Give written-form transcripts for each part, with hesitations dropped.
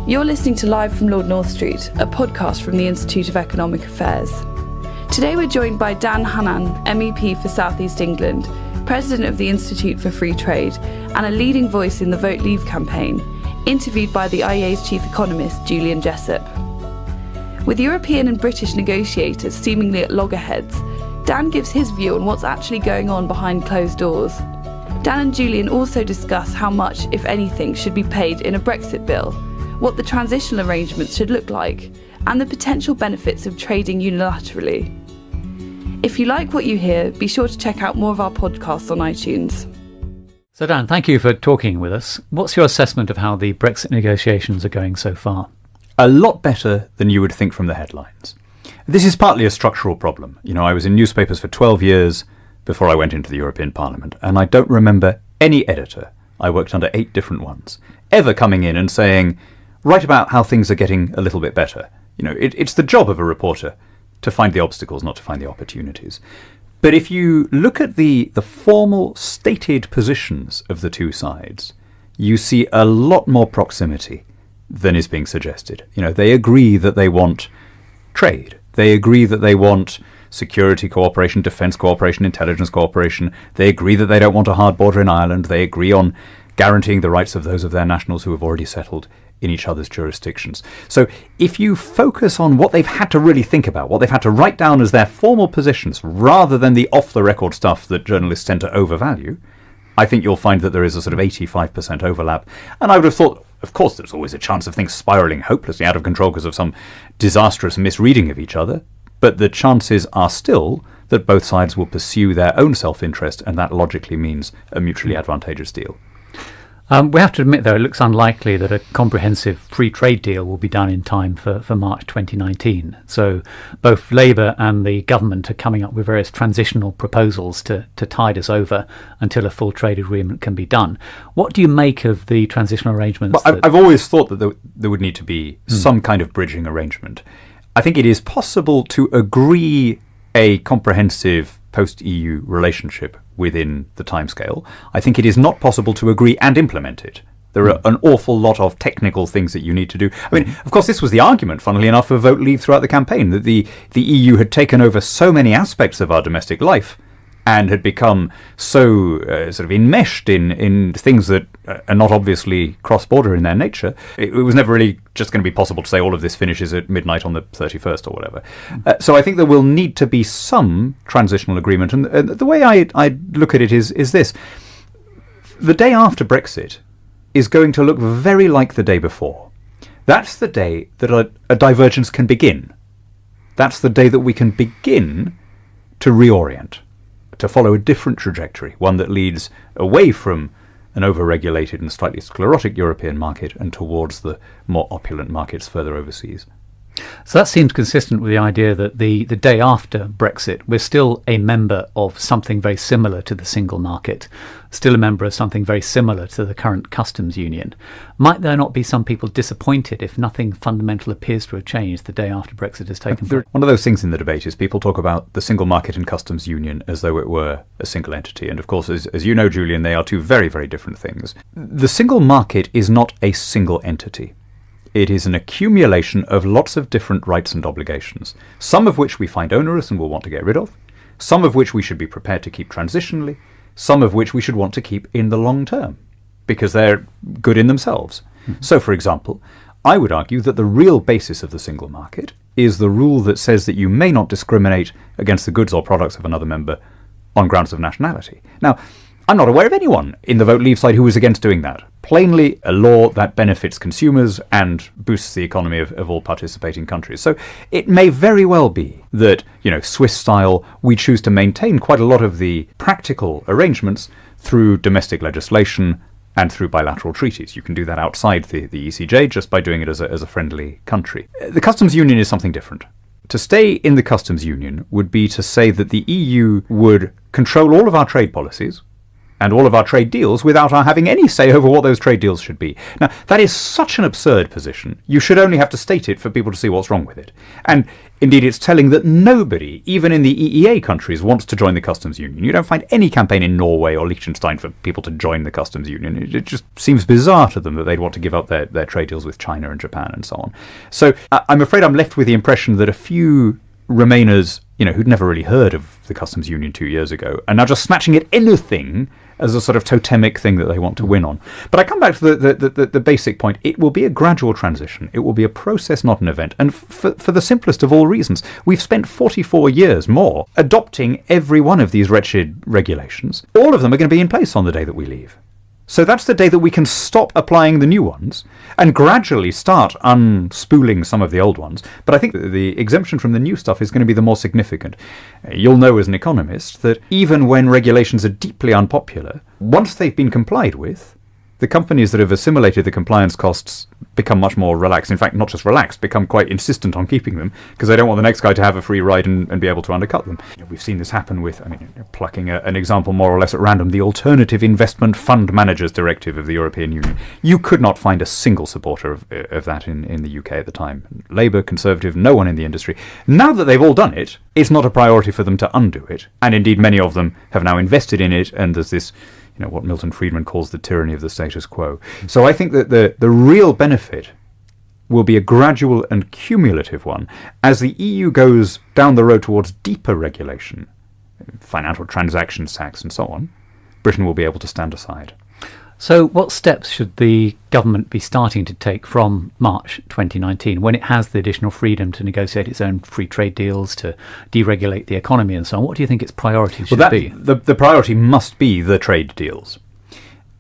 You're listening to Live from Lord North Street, a podcast from the Institute of Economic Affairs. Today we're joined by Dan Hannan, MEP for South East England, President of the Institute for Free Trade, and a leading voice in the Vote Leave campaign, interviewed by the IEA's chief economist, Julian Jessop. With European and British negotiators seemingly at loggerheads, Dan gives his view on what's actually going on behind closed doors. Dan and Julian also discuss how much, if anything, should be paid in a Brexit Bill, what the transitional arrangements should look like, and the potential benefits of trading unilaterally. If you like what you hear, be sure to check out more of our podcasts on iTunes. So Dan, thank you for talking with us. What's your assessment of how the Brexit negotiations are going so far? A lot better than you would think from the headlines. This is partly a structural problem. I was in newspapers for 12 years before I went into the European Parliament, and I don't remember any editor, I worked under 8 different ones, ever coming in and saying, write about how things are getting a little bit better. It's the job of a reporter to find the obstacles, not to find the opportunities. But if you look at the formal stated positions of the two sides, you see a lot more proximity than is being suggested. They agree that they want trade. They agree that they want security cooperation, defence cooperation, intelligence cooperation. They agree that they don't want a hard border in Ireland. They agree on guaranteeing the rights of those of their nationals who have already settled in each other's jurisdictions. So if you focus on what they've had to really think about, what they've had to write down as their formal positions, rather than the off-the-record stuff that journalists tend to overvalue, I think you'll find that there is a sort of 85% overlap. And I would have thought, of course, there's always a chance of things spiralling hopelessly out of control because of some disastrous misreading of each other, but the chances are still that both sides will pursue their own self-interest, and that logically means a mutually advantageous deal. We have to admit, though, it looks unlikely that a comprehensive free trade deal will be done in time for March 2019. So both Labour and the government are coming up with various transitional proposals to tide us over until a full trade agreement can be done. What do you make of the transitional arrangements? Well, I've always thought that there would need to be some kind of bridging arrangement. I think it is possible to agree a comprehensive post-EU relationship within the timescale. I think it is not possible to agree and implement it. There are an awful lot of technical things that you need to do. I mean, of course, this was the argument, funnily enough, for Vote Leave throughout the campaign, that the EU had taken over so many aspects of our domestic life and had become so sort of enmeshed in things that are not obviously cross-border in their nature. It was never really just going to be possible to say all of this finishes at midnight on the 31st or whatever. So I think there will need to be some transitional agreement. And the way I look at it is this. The day after Brexit is going to look very like the day before. That's the day that a divergence can begin. That's the day that we can begin to reorient, to follow a different trajectory, one that leads away from an over-regulated and slightly sclerotic European market and towards the more opulent markets further overseas. So that seems consistent with the idea that the day after Brexit, we're still a member of something very similar to the single market, still a member of something very similar to the current customs union. Might there not be some people disappointed if nothing fundamental appears to have changed the day after Brexit has taken place? One of those things in the debate is people talk about the single market and customs union as though it were a single entity. And of course, as you know, Julian, they are two very, very different things. The single market is not a single entity. It is an accumulation of lots of different rights and obligations, some of which we find onerous and will want to get rid of, some of which we should be prepared to keep transitionally, some of which we should want to keep in the long term, because they're good in themselves. So, for example, I would argue that the real basis of the single market is the rule that says that you may not discriminate against the goods or products of another member on grounds of nationality. Now, I'm not aware of anyone in the Vote Leave side who is against doing that. Plainly, a law that benefits consumers and boosts the economy of all participating countries. So it may very well be that, Swiss style, we choose to maintain quite a lot of the practical arrangements through domestic legislation and through bilateral treaties. You can do that outside the ECJ just by doing it as a friendly country. The customs union is something different. To stay in the customs union would be to say that the EU would control all of our trade policies, and all of our trade deals without our having any say over what those trade deals should be. Now, that is such an absurd position. You should only have to state it for people to see what's wrong with it. And indeed, it's telling that nobody, even in the EEA countries, wants to join the customs union. You don't find any campaign in Norway or Liechtenstein for people to join the customs union. It just seems bizarre to them that they'd want to give up their trade deals with China and Japan and so on. So I'm afraid I'm left with the impression that a few Remainers, who'd never really heard of the customs union 2 years ago, are now just snatching at anything as a sort of totemic thing that they want to win on. But I come back to the basic point. It will be a gradual transition. It will be a process, not an event. And for the simplest of all reasons, we've spent 44 years more adopting every one of these wretched regulations. All of them are going to be in place on the day that we leave. So that's the day that we can stop applying the new ones and gradually start unspooling some of the old ones. But I think that the exemption from the new stuff is going to be the more significant. You'll know as an economist that even when regulations are deeply unpopular, once they've been complied with, the companies that have assimilated the compliance costs become much more relaxed. In fact, not just relaxed, become quite insistent on keeping them because they don't want the next guy to have a free ride and be able to undercut them. We've seen this happen with, plucking an example more or less at random, the Alternative Investment Fund Managers Directive of the European Union. You could not find a single supporter of that in the UK at the time. Labour, Conservative, no one in the industry. Now that they've all done it, it's not a priority for them to undo it. And indeed, many of them have now invested in it, and there's this what Milton Friedman calls the tyranny of the status quo. So I think that the real benefit will be a gradual and cumulative one. As the EU goes down the road towards deeper regulation, financial transactions tax and so on, Britain will be able to stand aside. So what steps should the government be starting to take from March 2019 when it has the additional freedom to negotiate its own free trade deals, to deregulate the economy and so on? What do you think its priorities should be? The priority must be the trade deals.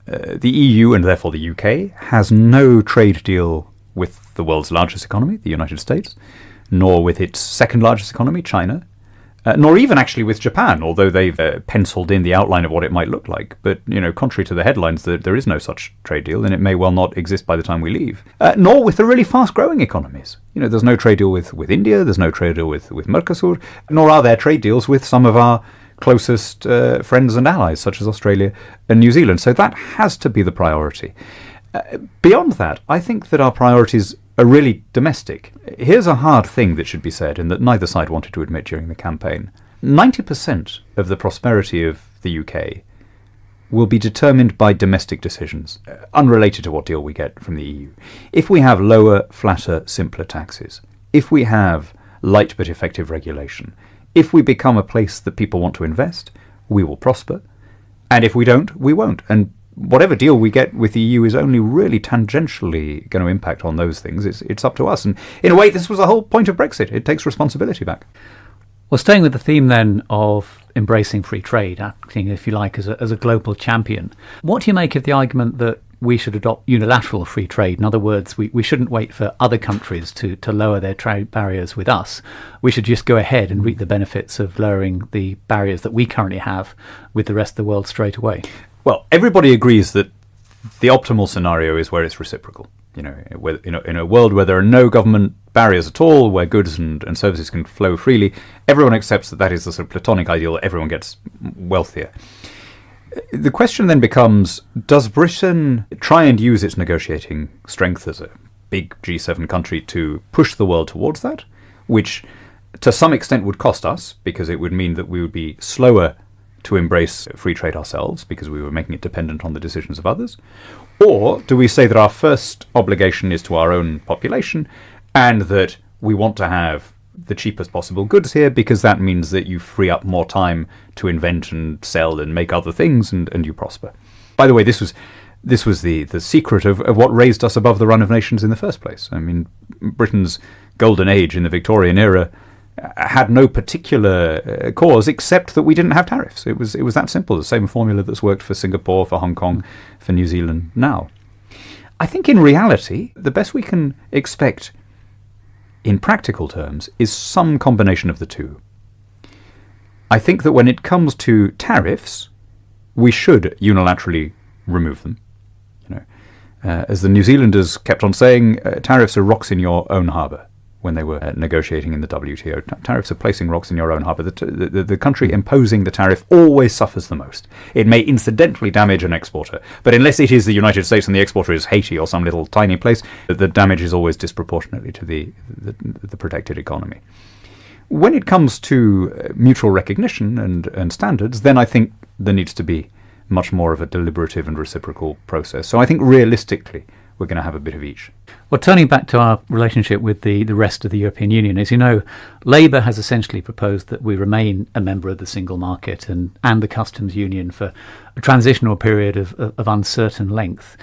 The EU, and therefore the UK, has no trade deal with the world's largest economy, the United States, nor with its second largest economy, China, nor even actually with Japan, although they've penciled in the outline of what it might look like. But, contrary to the headlines, there is no such trade deal, and it may well not exist by the time we leave. Nor with the really fast-growing economies. There's no trade deal with India, there's no trade deal with Mercosur, nor are there trade deals with some of our closest friends and allies, such as Australia and New Zealand. So that has to be the priority. Beyond that, I think that our priorities are really domestic. Here's a hard thing that should be said, and that neither side wanted to admit during the campaign. 90% of the prosperity of the UK will be determined by domestic decisions, unrelated to what deal we get from the EU. If we have lower, flatter, simpler taxes, if we have light but effective regulation, if we become a place that people want to invest, we will prosper. And if we don't, we won't. And whatever deal we get with the EU is only really tangentially going to impact on those things. It's up to us. And in a way, this was the whole point of Brexit. It takes responsibility back. Well, staying with the theme then of embracing free trade, acting, if you like, as a global champion, what do you make of the argument that we should adopt unilateral free trade? In other words, we shouldn't wait for other countries to lower their trade barriers with us. We should just go ahead and reap the benefits of lowering the barriers that we currently have with the rest of the world straight away. Well, everybody agrees that the optimal scenario is where it's reciprocal. In a world where there are no government barriers at all, where goods and services can flow freely, everyone accepts that is the sort of platonic ideal, that everyone gets wealthier. The question then becomes, does Britain try and use its negotiating strength as a big G7 country to push the world towards that, which to some extent would cost us, because it would mean that we would be slower to embrace free trade ourselves because we were making it dependent on the decisions of others? Or do we say that our first obligation is to our own population and that we want to have the cheapest possible goods here because that means that you free up more time to invent and sell and make other things and you prosper? By the way, this was the secret of what raised us above the run of nations in the first place. I mean, Britain's golden age in the Victorian era had no particular cause except that we didn't have tariffs. It was that simple. The same formula that's worked for Singapore, for Hong Kong, for New Zealand now. I think in reality, the best we can expect in practical terms is some combination of the two. I think that when it comes to tariffs, we should unilaterally remove them. As the New Zealanders kept on saying, tariffs are rocks in your own harbour. when they were negotiating in the WTO. Tariffs are placing rocks in your own harbour. The country imposing the tariff always suffers the most. It may incidentally damage an exporter, but unless it is the United States and the exporter is Haiti or some little tiny place, the damage is always disproportionately to the protected economy. When it comes to mutual recognition and standards, then I think there needs to be much more of a deliberative and reciprocal process. So I think realistically, we're going to have a bit of each. Well, turning back to our relationship with the rest of the European Union, as you know, Labour has essentially proposed that we remain a member of the single market and the customs union for a transitional period of uncertain length.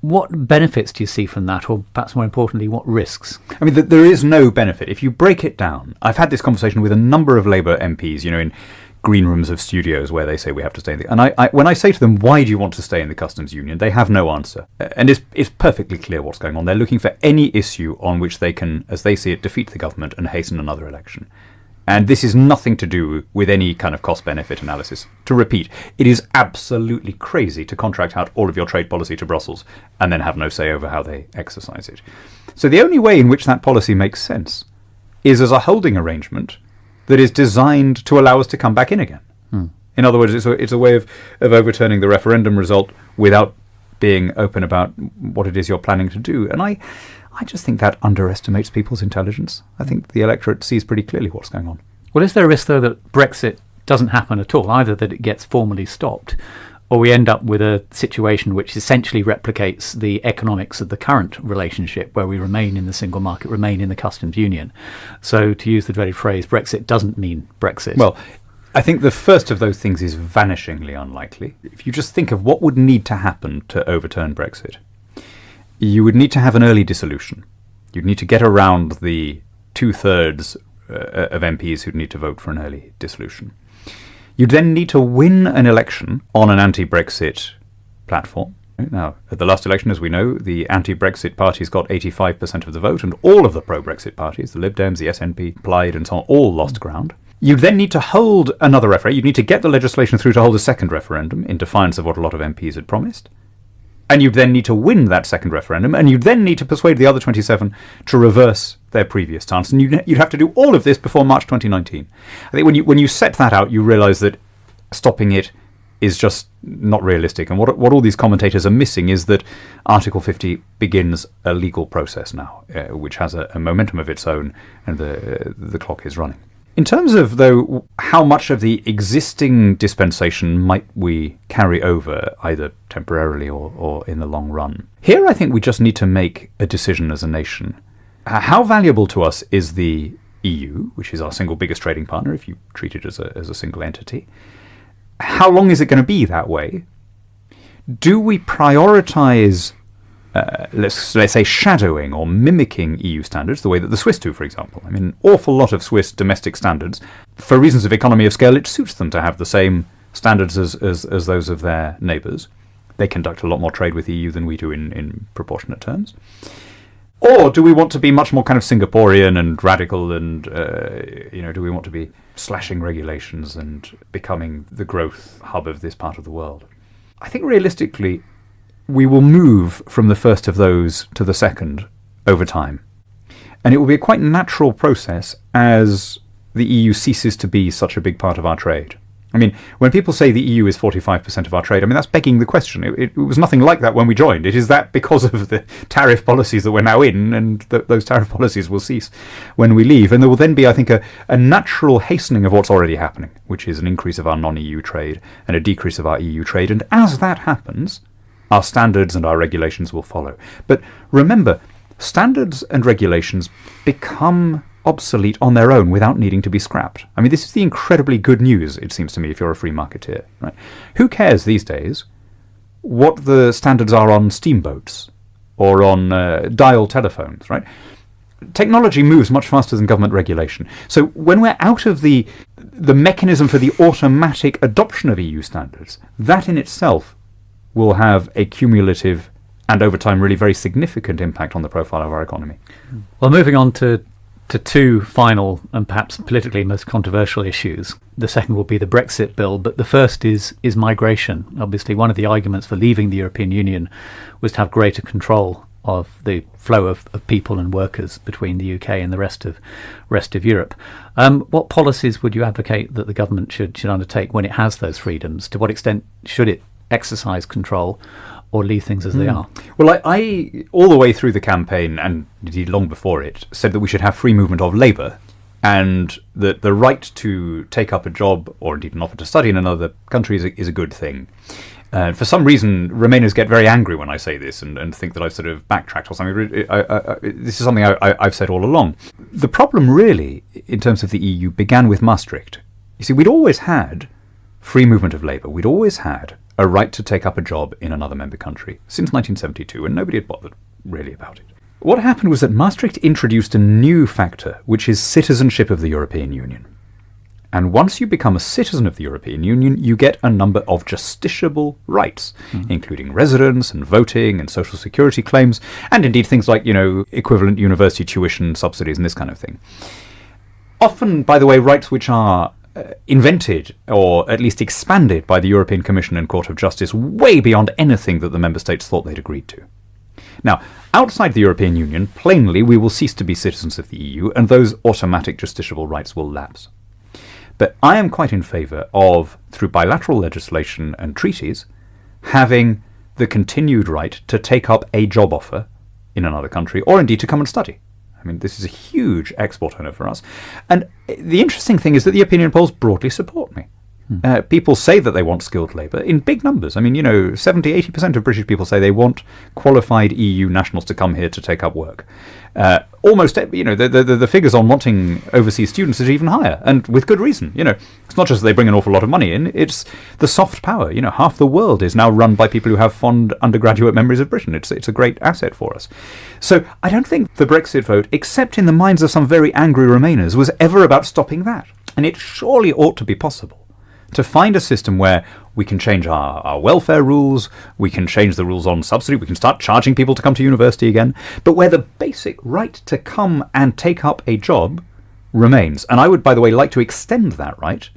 What benefits do you see from that, or perhaps more importantly, what risks? I mean, there is no benefit. If you break it down, I've had this conversation with a number of Labour MPs, in green rooms of studios where they say we have to stay in and when I say to them, why do you want to stay in the customs union, they have no answer. And it's perfectly clear what's going on. They're looking for any issue on which they can, as they see it, defeat the government and hasten another election. And this is nothing to do with any kind of cost-benefit analysis. To repeat, it is absolutely crazy to contract out all of your trade policy to Brussels and then have no say over how they exercise it. So the only way in which that policy makes sense is as a holding arrangement that is designed to allow us to come back in again. In other words, it's a way of overturning the referendum result without being open about what it is you're planning to do. And I just think that underestimates people's intelligence. I think the electorate sees pretty clearly what's going on. Well, is there a risk, though, that Brexit doesn't happen at all, either that it gets formally stopped, or we end up with a situation which essentially replicates the economics of the current relationship, where we remain in the single market, remain in the customs union? So, to use the dreaded phrase, Brexit doesn't mean Brexit. Well, I think the first of those things is vanishingly unlikely. If you just think of what would need to happen to overturn Brexit, you would need to have an early dissolution. You'd need to get around the 2/3 of MPs who'd need to vote for an early dissolution. You'd then need to win an election on an anti-Brexit platform. Now, at the last election, as we know, the anti-Brexit parties got 85% of the vote, and all of the pro-Brexit parties, the Lib Dems, the SNP, Plaid, and so on, all lost ground. You'd then need to hold another referendum. You'd need to get the legislation through to hold a second referendum in defiance of what a lot of MPs had promised. And you'd then need to win that second referendum, and you'd then need to persuade the other 27 to reverse their previous stance. And you'd have to do all of this before March 2019. I think when you set that out, you realise that stopping it is just not realistic. And what all these commentators are missing is that Article 50 begins a legal process now, which has a momentum of its own, and the clock is running. In terms of, though, how much of the existing dispensation might we carry over, either temporarily or in the long run, here I think we just need to make a decision as a nation. How valuable to us is the EU, which is our single biggest trading partner, if you treat it as a single entity? How long is it going to be that way? Do we prioritise let's say shadowing or mimicking EU standards the way that the Swiss do, for example? I mean, an awful lot of Swiss domestic standards, for reasons of economy of scale, it suits them to have the same standards as those of their neighbours. They conduct a lot more trade with the EU than we do in proportionate terms. Or do we want to be much more kind of Singaporean and radical and, do we want to be slashing regulations and becoming the growth hub of this part of the world? I think realistically, we will move from the first of those to the second over time. And it will be a quite natural process as the EU ceases to be such a big part of our trade. I mean, when people say the EU is 45% of our trade, I mean, that's begging the question. It was nothing like that when we joined. It is that because of the tariff policies that we're now in, and those tariff policies will cease when we leave. And there will then be, I think, a natural hastening of what's already happening, which is an increase of our non-EU trade and a decrease of our EU trade. And as that happens, our standards and our regulations will follow. But remember, standards and regulations become obsolete on their own without needing to be scrapped. I mean, this is the incredibly good news, it seems to me, if you're a free marketeer, right? Who cares these days what the standards are on steamboats or on dial telephones, right? Technology moves much faster than government regulation. So when we're out of the mechanism for the automatic adoption of EU standards, that in itself will have a cumulative and over time really very significant impact on the profile of our economy. Well, moving on to two final and perhaps politically most controversial issues. The second will be the Brexit Bill, but the first is migration. Obviously, one of the arguments for leaving the European Union was to have greater control of the flow of people and workers between the UK and the rest of Europe. What policies would you advocate that the government should undertake when it has those freedoms? To what extent should it exercise control or leave things as they are? Well, I all the way through the campaign, and indeed long before it, said that we should have free movement of labour, and that the right to take up a job or indeed an offer to study in another country is a good thing. For some reason, Remainers get very angry when I say this and think that I've sort of backtracked or something. This is something I've said all along. The problem really, in terms of the EU, began with Maastricht. You see, we'd always had free movement of labour. We'd always had a right to take up a job in another member country since 1972, and nobody had bothered really about it. What happened was that Maastricht introduced a new factor, which is citizenship of the European Union. And once you become a citizen of the European Union, you get a number of justiciable rights, including residence and voting and social security claims, and indeed things like, equivalent university tuition subsidies and this kind of thing. Often, by the way, rights which are invented or at least expanded by the European Commission and Court of Justice way beyond anything that the member states thought they'd agreed to. Now, outside the European Union, plainly, we will cease to be citizens of the EU, and those automatic justiciable rights will lapse. But I am quite in favour of, through bilateral legislation and treaties, having the continued right to take up a job offer in another country, or indeed to come and study. I mean, this is a huge export earner for us. And the interesting thing is that the opinion polls broadly support me. People say that they want skilled labour in big numbers. I mean, 70-80% of British people say they want qualified EU nationals to come here to take up work. Almost, the figures on wanting overseas students is even higher, and with good reason. It's not just that they bring an awful lot of money in, it's the soft power. Half the world is now run by people who have fond undergraduate memories of Britain. It's a great asset for us. So I don't think the Brexit vote, except in the minds of some very angry Remainers, was ever about stopping that. And it surely ought to be possible to find a system where we can change our welfare rules, we can change the rules on subsidy, we can start charging people to come to university again, but where the basic right to come and take up a job remains. And I would, by the way, like to extend that right,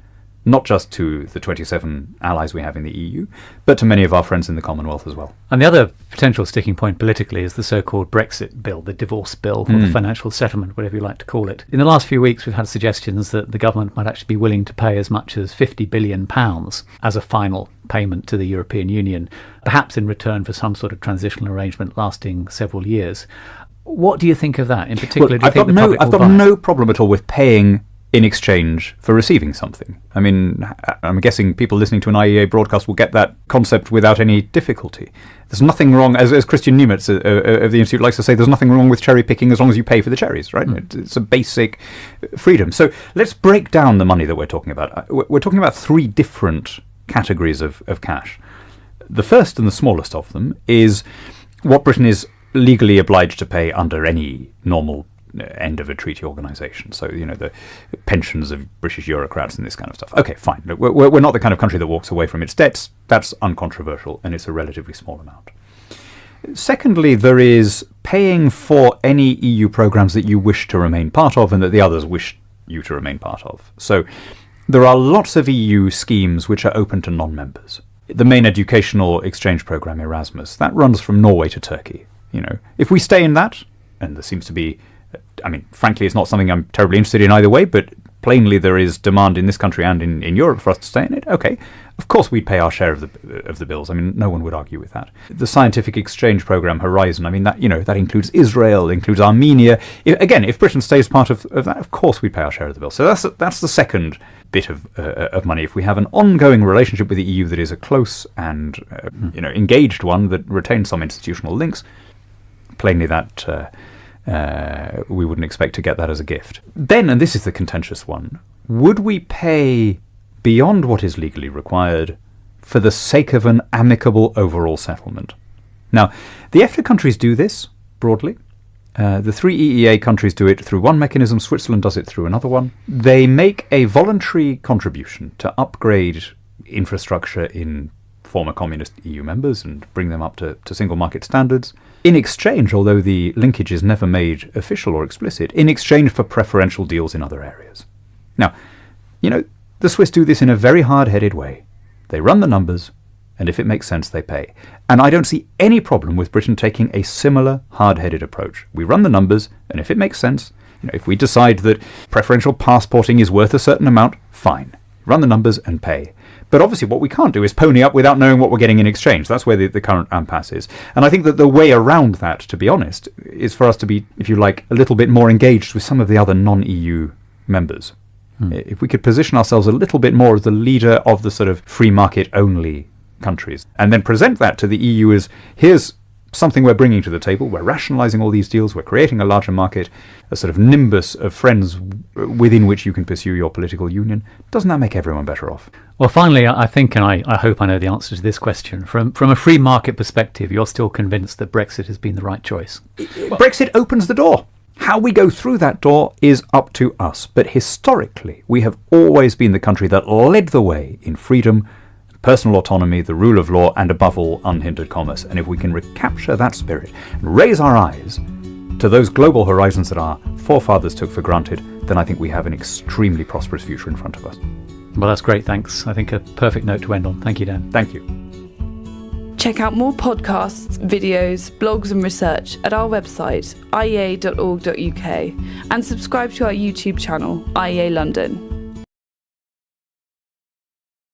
not just to the 27 allies we have in the EU, but to many of our friends in the Commonwealth as well. And the other potential sticking point politically is the so-called Brexit Bill, the divorce bill, or the financial settlement, whatever you like to call it. In the last few weeks, we've had suggestions that the government might actually be willing to pay as much as £50 billion as a final payment to the European Union, perhaps in return for some sort of transitional arrangement lasting several years. What do you think of that? In particular, do you think the public will buy it? I've got no problem at all with paying in exchange for receiving something. I mean, I'm guessing people listening to an IEA broadcast will get that concept without any difficulty. There's nothing wrong, as Christian Niemitz of the Institute likes to say, there's nothing wrong with cherry picking as long as you pay for the cherries, right? It's a basic freedom. So let's break down the money that we're talking about. We're talking about three different categories of cash. The first and the smallest of them is what Britain is legally obliged to pay under any normal end of a treaty organisation. So, the pensions of British bureaucrats and this kind of stuff. Okay, fine. We're not the kind of country that walks away from its debts. That's uncontroversial, and it's a relatively small amount. Secondly, there is paying for any EU programmes that you wish to remain part of and that the others wish you to remain part of. So there are lots of EU schemes which are open to non-members. The main educational exchange programme, Erasmus, that runs from Norway to Turkey. If we stay in that, and there seems to be, frankly, it's not something I'm terribly interested in either way, but plainly there is demand in this country and in Europe for us to stay in it. Okay, of course we'd pay our share of the bills. No one would argue with that. The scientific exchange program Horizon, that includes Israel, includes Armenia. If Britain stays part of that, of course we'd pay our share of the bill. So that's the second bit of money. If we have an ongoing relationship with the EU that is a close and engaged one that retains some institutional links, plainly that we wouldn't expect to get that as a gift. Then, and this is the contentious one, would we pay beyond what is legally required for the sake of an amicable overall settlement? Now, the EFTA countries do this broadly. The three EEA countries do it through one mechanism. Switzerland does it through another one. They make a voluntary contribution to upgrade infrastructure in former communist EU members and bring them up to single market standards. In exchange, although the linkage is never made official or explicit, in exchange for preferential deals in other areas. Now, the Swiss do this in a very hard-headed way. They run the numbers, and if it makes sense, they pay. And I don't see any problem with Britain taking a similar hard-headed approach. We run the numbers, and if it makes sense, if we decide that preferential passporting is worth a certain amount, fine. Run the numbers and pay. But obviously what we can't do is pony up without knowing what we're getting in exchange. That's where the current impasse is. And I think that the way around that, to be honest, is for us to be, if you like, a little bit more engaged with some of the other non-EU members. If we could position ourselves a little bit more as the leader of the sort of free market only countries, and then present that to the EU as, here's something we're bringing to the table, we're rationalising all these deals, we're creating a larger market, a sort of nimbus of friends within which you can pursue your political union, doesn't that make everyone better off? Well, finally, I think, and I hope I know the answer to this question, from a free market perspective, you're still convinced that Brexit has been the right choice? Brexit opens the door. How we go through that door is up to us. But historically, we have always been the country that led the way in freedom, personal autonomy, the rule of law, and above all, unhindered commerce. And if we can recapture that spirit and raise our eyes to those global horizons that our forefathers took for granted, then I think we have an extremely prosperous future in front of us. Well, that's great, thanks. I think a perfect note to end on. Thank you, Dan. Thank you. Check out more podcasts, videos, blogs and research at our website, iea.org.uk, and subscribe to our YouTube channel, IEA London.